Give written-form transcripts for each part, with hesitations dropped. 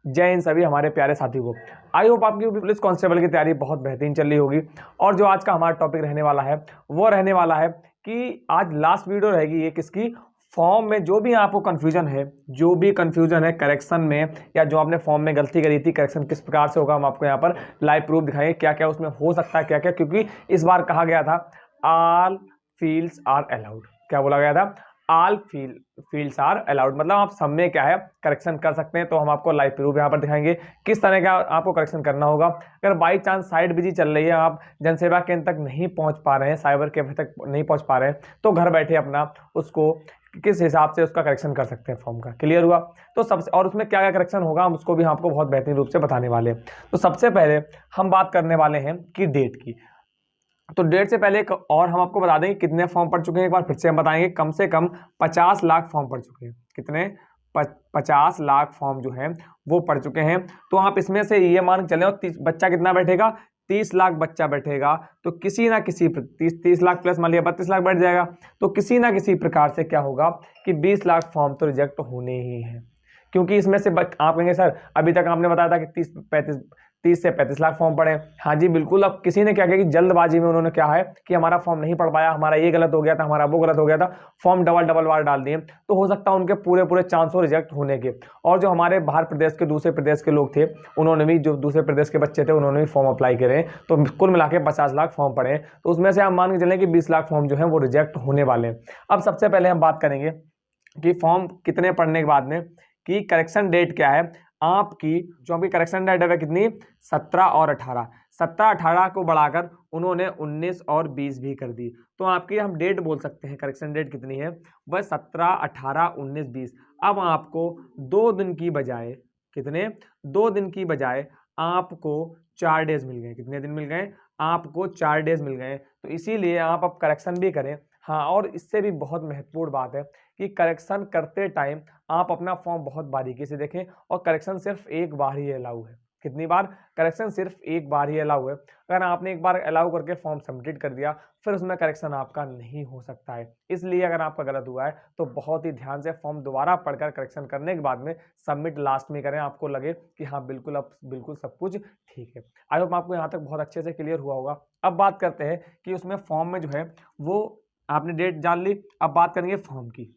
जय हिंद सभी हमारे प्यारे साथियों को। आई होप आपकी पुलिस कांस्टेबल की तैयारी बहुत बेहतरीन चल रही होगी। और जो आज का हमारा टॉपिक रहने वाला है वो रहने वाला है कि आज लास्ट वीडियो रहेगी ये किसकी, फॉर्म में जो भी आपको कन्फ्यूजन है करेक्शन में, या जो आपने फॉर्म में गलती करी थी करेक्शन किस प्रकार से होगा, हम आपको यहाँ पर लाइव प्रूफ दिखाएंगे क्या क्या उसमें हो सकता है क्या क्या। क्योंकि इस बार कहा गया था ऑल फील्ड्स आर अलाउड। क्या बोला गया था? ऑल फील्ड्स आर अलाउड, मतलब आप सब में क्या है करेक्शन कर सकते हैं। तो हम आपको लाइव प्रूफ यहाँ पर दिखाएंगे किस तरह का आपको करेक्शन करना होगा। अगर बाई चांस साइट बिजी चल रही है, आप जनसेवा केंद्र तक नहीं पहुंच पा रहे हैं, साइबर कैफे तक नहीं पहुंच पा रहे हैं, तो घर बैठे अपना उसको किस हिसाब से उसका करेक्शन कर सकते हैं फॉर्म का। क्लियर हुआ? तो सबसे और उसमें क्या क्या करेक्शन होगा हम उसको भी आपको बहुत बेहतरीन रूप से बताने वाले हैं। तो सबसे पहले हम बात करने वाले हैं कि डेट की। तो डेट से पहले और हम आपको बता दें कि कितने फॉर्म पड़ चुके हैं। एक बार फिर से हम बताएंगे, कम से कम 50 लाख फॉर्म पड़ चुके हैं। कितने? 50 लाख फॉर्म जो है वो पड़ चुके हैं। तो आप इसमें से ये मान चले, और बच्चा कितना बैठेगा? 30 लाख बच्चा बैठेगा। तो किसी ना किसी 30 लाख प्लस मान लिया 32 लाख बैठ जाएगा। तो किसी ना किसी प्रकार से क्या होगा कि 20 लाख फॉर्म तो रिजेक्ट होने ही है। क्योंकि इसमें से आप कहेंगे सर अभी तक आपने बताया था कि 30 से 35 लाख फॉर्म पड़े। हाँ जी बिल्कुल। अब किसी ने क्या किया कि जल्दबाजी में उन्होंने क्या है कि हमारा फॉर्म नहीं पढ़ पाया, हमारा ये गलत हो गया था, हमारा वो गलत हो गया था, फॉर्म डबल बार डाल दिए। तो हो सकता है उनके पूरे चांस हो रिजेक्ट होने के। और जो हमारे बाहर प्रदेश के दूसरे प्रदेश के लोग थे, उन्होंने भी, जो दूसरे प्रदेश के बच्चे थे, उन्होंने भी फॉर्म अप्लाई करे। तो कुल मिला के 50 लाख फॉर्म पड़े। तो उसमें से हम मान के चलें कि 20 लाख फॉर्म जो है वो रिजेक्ट होने वाले हैं। अब सबसे पहले हम बात करेंगे कि फॉर्म कितने पढ़ने के बाद में कि करेक्शन डेट क्या है आपकी। जो आपकी करेक्शन डेट है कितनी? 17 और 18। 17-18 को बढ़ाकर उन्होंने 19 और 20 भी कर दी। तो आपकी हम डेट बोल सकते हैं, करेक्शन डेट कितनी है वह 17, 18, 19, 20। अब आपको 2 दिन की बजाय, कितने? 2 दिन की बजाय आपको 4 डेज मिल गए। कितने दिन मिल गए? आपको 4 डेज मिल गए। तो इसीलिए आप अब करेक्शन भी करें। हाँ, और इससे भी बहुत महत्वपूर्ण बात है कि करेक्शन करते टाइम आप अपना फॉर्म बहुत बारीकी से देखें। और करेक्शन सिर्फ एक बार ही अलाउ है। कितनी बार? करेक्शन सिर्फ एक बार ही अलाउ है। अगर आपने एक बार अलाउ करके फॉर्म सबमिट कर दिया, फिर उसमें करेक्शन आपका नहीं हो सकता है। इसलिए अगर आपका गलत हुआ है तो बहुत ही ध्यान से फॉर्म दोबारा पढ़कर करेक्शन करने के बाद में सबमिट लास्ट में करें। आपको लगे कि हाँ बिल्कुल, अब बिल्कुल सब कुछ ठीक है। आई होप आपको यहाँ तक बहुत अच्छे से क्लियर हुआ होगा। अब बात करते हैं कि उसमें फॉर्म में जो है वो आपने डेट जान ली। अब बात करेंगे फॉर्म की।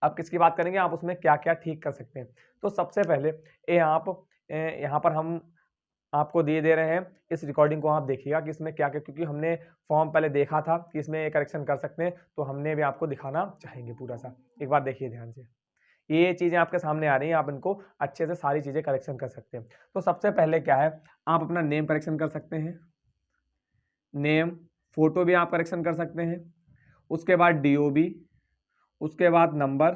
अब किसकी बात करेंगे, आप उसमें क्या क्या ठीक कर सकते हैं। तो सबसे पहले यहाँ पर हम आपको दे रहे हैं, इस रिकॉर्डिंग को आप देखिएगा कि इसमें क्या क्या, क्योंकि हमने फॉर्म पहले देखा था कि इसमें करेक्शन कर सकते हैं, तो हमने भी आपको दिखाना चाहेंगे पूरा सा। एक बार देखिए ध्यान से, ये चीज़ें आपके सामने आ रही हैं, आप इनको अच्छे से सारी चीज़ें करेक्शन कर सकते हैं। तो सबसे पहले क्या है, आप अपना नेम करेक्शन कर सकते हैं, नेम। फोटो भी आप करेक्शन कर सकते हैं। उसके बाद DOB, उसके बाद नंबर,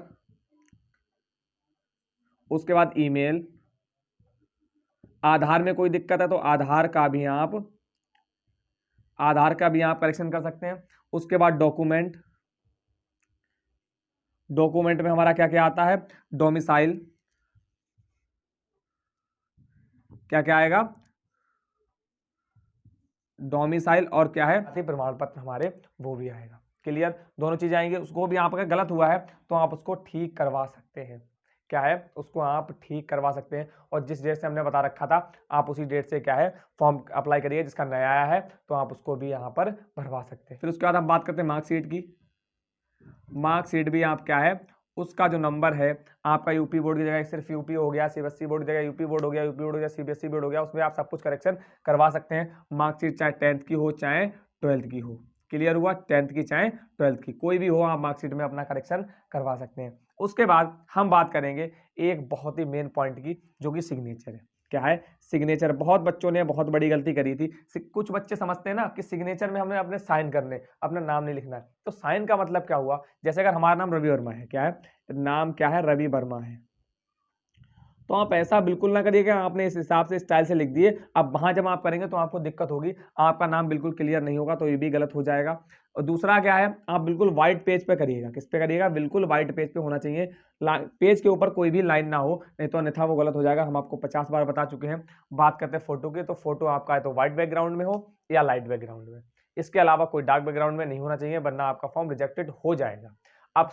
उसके बाद ईमेल। आधार में कोई दिक्कत है तो आधार का भी आप करेक्शन कर सकते हैं। उसके बाद डॉक्यूमेंट, डॉक्यूमेंट में हमारा क्या क्या आता है? डोमिसाइल, क्या क्या आएगा? डोमिसाइल, और क्या है प्रमाण पत्र हमारे, वो भी आएगा। क्लियर? दोनों चीजें आएंगी। उसको भी आप अगर गलत हुआ है तो आप उसको ठीक करवा सकते हैं। क्या है? उसको आप ठीक करवा सकते हैं। और जिस डेट से हमने बता रखा था आप उसी डेट से क्या है फॉर्म अप्लाई करिए। जिसका नया आया है तो आप उसको भी यहाँ पर भरवा सकते हैं। फिर उसके बाद हम बात करते हैं मार्कशीट की। मार्कशीट भी आप क्या है, उसका जो नंबर है आपका यूपी बोर्ड की जगह सिर्फ यूपी हो गया, CBSE बोर्ड की जगह यूपी बोर्ड हो गया, यूपी बोर्ड हो गया, CBSE बोर्ड हो गया, उसमें आप सब कुछ करेक्शन करवा सकते हैं। मार्कशीट चाहे 10th की हो चाहे 12th की हो। क्लियर हुआ? 10th की चाहे 12th की, कोई भी हो, आप मार्कशीट में अपना करेक्शन करवा सकते हैं। उसके बाद हम बात करेंगे एक बहुत ही मेन पॉइंट की, जो कि सिग्नेचर है। क्या है? सिग्नेचर। बहुत बच्चों ने बहुत बड़ी गलती करी थी। कुछ बच्चे समझते हैं ना कि सिग्नेचर में हमने अपने साइन करने, अपना नाम नहीं लिखना है। तो साइन का मतलब क्या हुआ? जैसे अगर हमारा नाम रवि वर्मा है, क्या है नाम, क्या है रवि वर्मा है, तो आप ऐसा बिल्कुल ना करिएगा आपने इस हिसाब से स्टाइल से लिख दिए। अब वहां जब आप करेंगे तो आपको दिक्कत होगी, आपका नाम बिल्कुल क्लियर नहीं होगा, तो ये भी गलत हो जाएगा। और दूसरा क्या है, आप बिल्कुल व्हाइट पेज पे करिएगा। किस पे करिएगा? बिल्कुल व्हाइट पेज पे होना चाहिए। पेज के ऊपर कोई भी लाइन ना हो, नहीं तो अन्यथा वो गलत हो जाएगा। हम आपको 50 बार बता चुके हैं। बात करते हैं फोटो की, तो फोटो आपका है तो व्हाइट बैकग्राउंड में हो या लाइट बैकग्राउंड में। इसके अलावा कोई डार्क बैकग्राउंड में नहीं होना चाहिए, वरना आपका फॉर्म रिजेक्टेड हो जाएगा। अब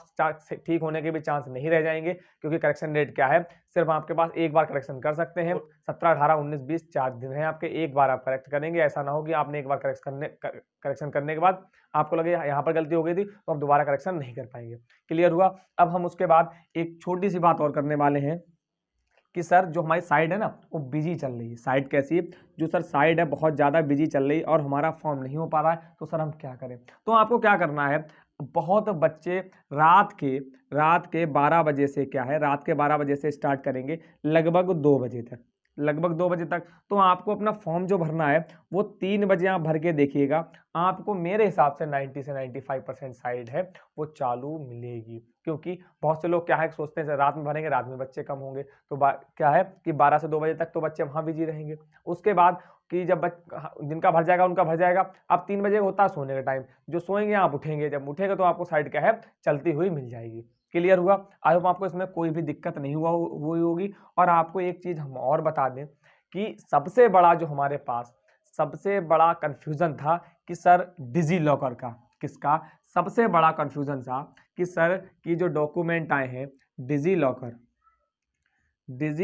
ठीक होने के भी चांस नहीं रह जाएंगे, क्योंकि करेक्शन डेट क्या है, सिर्फ आपके पास एक बार करेक्शन कर सकते हैं। 17, 18, 19, 20 4 दिन है आपके, एक बार आप करेक्ट करेंगे। ऐसा ना हो कि आपने एक बार करेक्शन करने के बाद आपको लगे यहाँ पर गलती हो गई थी तो आप दोबारा करेक्शन नहीं कर पाएंगे। क्लियर हुआ। अब हम उसके बाद एक छोटी सी बात और करने वाले हैं कि सर जो हमारी साइड है ना वो बिजी चल रही है। साइड कैसी है, जो सर साइड है बहुत ज़्यादा बिजी चल रही है और हमारा फॉर्म नहीं हो पा रहा है, तो सर हम क्या करें। तो आपको क्या करना है, बहुत बच्चे रात के 12 बजे से क्या है, रात के 12 बजे से स्टार्ट करेंगे लगभग 2 बजे तक, लगभग 2 बजे तक। तो आपको अपना फॉर्म जो भरना है वो 3 बजे आप भर के देखिएगा, आपको मेरे हिसाब से 90 से 95% साइड है वो चालू मिलेगी। क्योंकि बहुत से लोग क्या है सोचते हैं रात में भरेंगे, रात में बच्चे कम होंगे, तो क्या है कि 12 से 2 बजे तक तो बच्चे वहाँ बिजी रहेंगे। उसके बाद कि जब जिनका भर जाएगा उनका भर जाएगा। अब 3 बजे होता है सोने का टाइम, जो सोएंगे आप उठेंगे, जब उठेंगे तो आपको साइड क्या है चलती हुई मिल जाएगी। क्लियर हुआ। आई होप आपको इसमें कोई भी दिक्कत नहीं हुई होगी। और आपको एक चीज हम और बता दें कि सबसे बड़ा जो हमारे पास सबसे बड़ा कंफ्यूजन था कि सर डिजी लॉकर का, किसका सबसे बड़ा कंफ्यूजन था कि सर की जो डॉक्यूमेंट आए हैं डिजी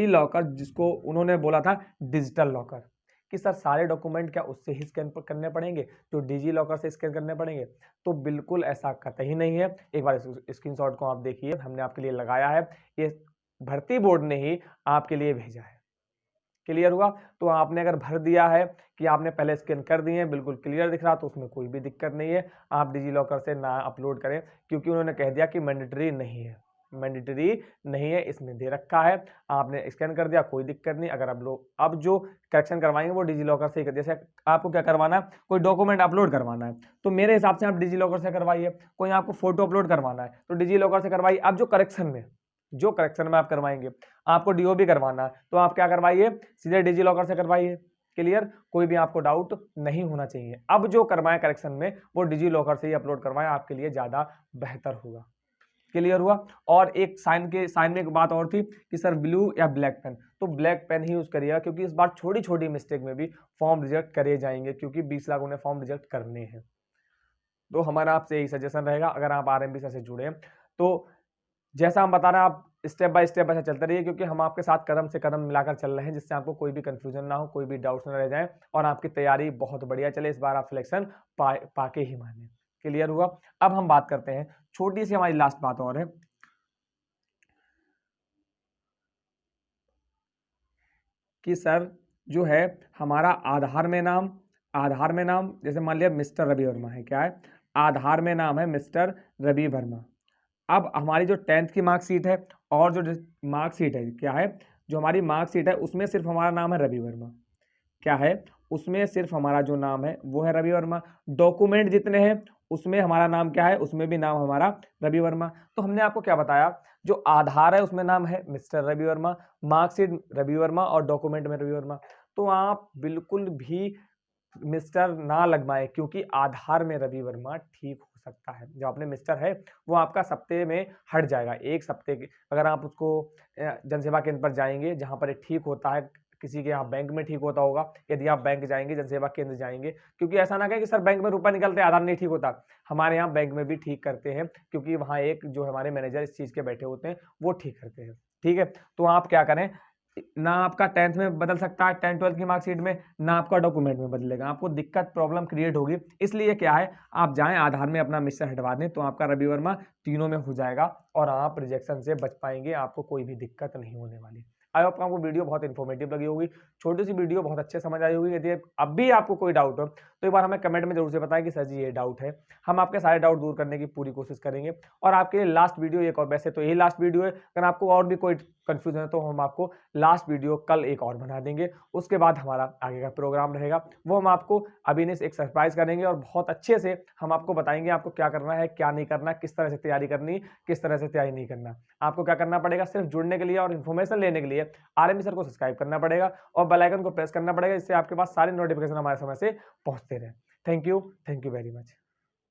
लॉकर जिसको उन्होंने बोला था डिजिटल लॉकर, कि सर सारे डॉक्यूमेंट क्या उससे ही स्कैन करने पड़ेंगे, जो डिजी लॉकर से स्कैन करने पड़ेंगे। तो बिल्कुल ऐसा कतई नहीं है। एक बार स्क्रीनशॉट को आप देखिए, हमने आपके लिए लगाया है, ये भर्ती बोर्ड ने ही आपके लिए भेजा है। क्लियर हुआ। तो आपने अगर भर दिया है कि आपने पहले स्कैन कर दिए हैं, बिल्कुल क्लियर दिख रहा, तो उसमें कोई भी दिक्कत नहीं है। आप डिजी लॉकर से ना अपलोड करें, क्योंकि उन्होंने कह दिया कि मैंडेटरी नहीं है, मैंडेटरी नहीं है, इसमें दे रखा है। आपने स्कैन कर दिया, कोई दिक्कत नहीं। अगर आप लोग अब जो करेक्शन करवाएंगे वो डिजी लॉकर से ही कर, जैसे आपको क्या करवाना है, कोई डॉक्यूमेंट अपलोड करवाना है तो मेरे हिसाब से आप डिजी लॉकर से करवाइए। कोई आपको फोटो अपलोड करवाना है तो डिजी लॉकर से करवाइए। अब जो करेक्शन में आप करवाएंगे, आपको डीओबी करवाना है तो आप क्या करवाइए, सीधे डिजी लॉकर से करवाइए। क्लियर, कोई भी आपको डाउट नहीं होना चाहिए। अब जो करवाएं करेक्शन में वो डिजी लॉकर से ही अपलोड करवाएं, आपके लिए ज्यादा बेहतर होगा। क्लियर हुआ। और एक साइन में एक बात और थी कि सर ब्लू या ब्लैक पेन, तो ब्लैक पेन ही यूज करिएगा, क्योंकि इस बार छोटी छोटी मिस्टेक में भी फॉर्म रिजेक्ट करे जाएंगे, क्योंकि 20 लाख उन्हें फॉर्म रिजेक्ट करने हैं। तो हमारा आपसे यही सजेशन रहेगा, अगर आप आरएमबी से जुड़े हैं तो जैसा हम बता रहे हैं आप स्टेप बाय स्टेप ऐसा चलते रहिए, क्योंकि हम आपके साथ कदम से कदम मिलाकर चल रहे हैं, जिससे आपको कोई भी कंफ्यूजन ना हो, कोई भी डाउट्स ना रह जाए और आपकी तैयारी बहुत बढ़िया चले। इस बार आप सिलेक्शन पाके ही माने। क्लियर हुआ। अब हम बात करते हैं, छोटी सी हमारी लास्ट बात और है कि सर जो है हमारा आधार में नाम जैसे मान लिया मिस्टर रवि वर्मा है, क्या है आधार में नाम है मिस्टर रवि वर्मा। अब हमारी जो 10th की मार्कशीट है और जो मार्कशीट है क्या है, जो हमारी मार्कशीट है उसमें सिर्फ हमारा नाम है रवि वर्मा, क्या है उसमें सिर्फ हमारा जो नाम है वो है रवि वर्मा। डॉक्यूमेंट जितने हैं उसमें हमारा नाम क्या है, उसमें भी नाम हमारा रवि वर्मा। तो हमने आपको क्या बताया, जो आधार है उसमें नाम है मिस्टर रवि वर्मा, मार्कशीट रवि वर्मा और डॉक्यूमेंट में रवि वर्मा। तो आप बिल्कुल भी मिस्टर ना लगवाएं, क्योंकि आधार में रवि वर्मा ठीक हो सकता है। जो आपने मिस्टर है वो आपका सप्ते में हट जाएगा, एक सप्ते के अगर आप उसको जनसेवा केंद्र पर जाएंगे जहां पर ठीक होता है, किसी के यहाँ बैंक में ठीक होता होगा, यदि आप बैंक जाएंगे जनसेवा केंद्र जाएंगे, क्योंकि ऐसा ना कहें कि सर बैंक में रुपया निकलते आधार नहीं ठीक होता, हमारे यहाँ बैंक में भी ठीक करते हैं, क्योंकि वहाँ एक जो हमारे मैनेजर इस चीज के बैठे होते हैं वो ठीक करते हैं। ठीक है, तो आप क्या करें, ना आपका 10th में बदल सकता है 10 12 की मार्कशीट में, ना आपका डॉक्यूमेंट में बदलेगा, आपको दिक्कत प्रॉब्लम क्रिएट होगी। इसलिए क्या है, आप जाएं आधार में अपना मिस्टर हटवा दें तो आपका रवि वर्मा तीनों में हो जाएगा और आप रिजेक्शन से बच पाएंगे, आपको कोई भी दिक्कत नहीं होने वाली। आई होप आपको वीडियो बहुत इन्फॉर्मेटिव लगी होगी, छोटी सी वीडियो बहुत अच्छे समझ आई होगी। यदि अब भी आपको कोई डाउट हो तो एक बार हमें कमेंट में जरूर से बताएं कि सर जी ये डाउट है, हम आपके सारे डाउट दूर करने की पूरी कोशिश करेंगे। और आपके लिए लास्ट वीडियो एक और, वैसे तो यही लास्ट वीडियो है, अगर आपको और भी कोई कंफ्यूजन है तो हम आपको लास्ट वीडियो कल एक और बना देंगे, उसके बाद हमारा आगे का प्रोग्राम रहेगा, वो हम आपको अभी ने एक सरप्राइज करेंगे और बहुत अच्छे से हम आपको बताएंगे आपको क्या करना है क्या नहीं करना, किस तरह से तैयारी करनी, किस तरह से तैयारी नहीं करना। आपको क्या करना पड़ेगा, सिर्फ जुड़ने के लिए और इन्फॉर्मेशन लेने के लिए आरएमबी सर को सब्सक्राइब करना पड़ेगा और बेल आइकन को प्रेस करना पड़ेगा, जिससे आपके पास सारे नोटिफिकेशन हमारे समय से पहुंचते रहे। Thank you very much.